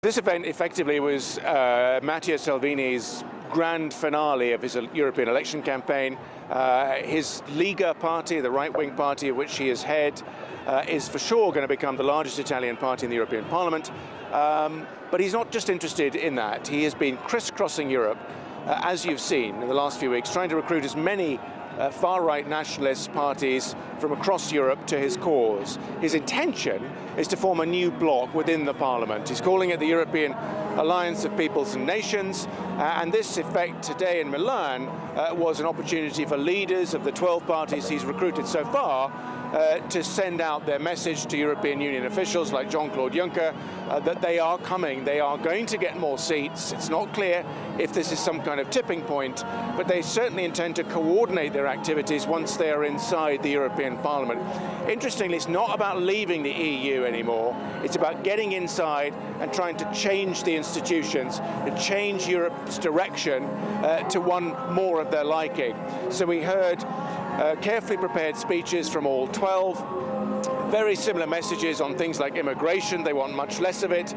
This event effectively was Matteo Salvini's grand finale of his European election campaign. His Lega party, the right-wing party of which he is head, is for sure going to become the largest Italian party in the European Parliament. But he's not just interested in that. He has been crisscrossing Europe, as you've seen in the last few weeks, trying to recruit as many far-right nationalist parties from across Europe to his cause. His intention is to form a new bloc within the Parliament. He's calling it the European Alliance of Peoples and Nations, and this effect today in Milan was an opportunity for leaders of the 12 parties he's recruited so far to send out their message to European Union officials like Jean-Claude Juncker that they are coming, they are going to get more seats. It's not clear if this is some kind of tipping point, but they certainly intend to coordinate their activities once they are inside the European Parliament. Interestingly, it's not about leaving the EU anymore. It's about getting inside and trying to change the institutions, to change Europe's direction to one more of their liking. So we heard carefully prepared speeches from all 12. Very similar messages on things like immigration. They want much less of it.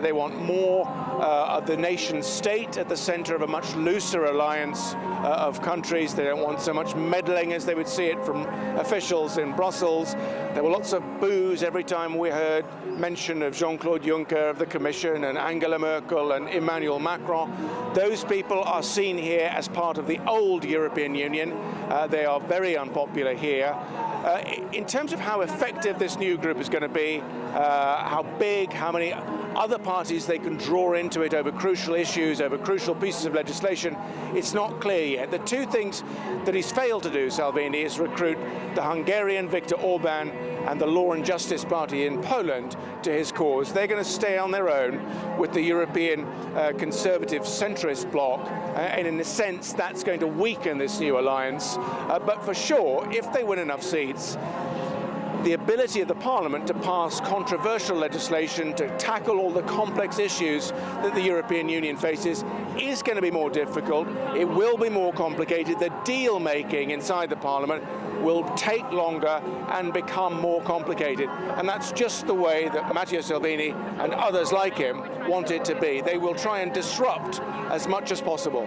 They want more of the nation state at the center of a much looser alliance of countries. They don't want so much meddling as they would see it from officials in Brussels. There were lots of boos every time we heard mention of Jean-Claude Juncker, of the Commission, and Angela Merkel and Emmanuel Macron. Those people are seen here as part of the old European Union. They are very unpopular here. In terms of how effective this new group is going to be, how big, how many other parties they can draw into it over crucial issues, over crucial pieces of legislation, it's not clear yet. The two things that he's failed to do, Salvini, is recruit the Hungarian Viktor Orban and the Law and Justice Party in Poland to his cause. They're going to stay on their own with the European conservative centrist bloc, and in a sense that's going to weaken this new alliance. But for sure, if they win enough seats, the ability of the Parliament to pass controversial legislation, to tackle all the complex issues that the European Union faces, is going to be more difficult. It will be more complicated. The deal-making inside the Parliament will take longer and become more complicated. And that's just the way that Matteo Salvini and others like him want it to be. They will try and disrupt as much as possible.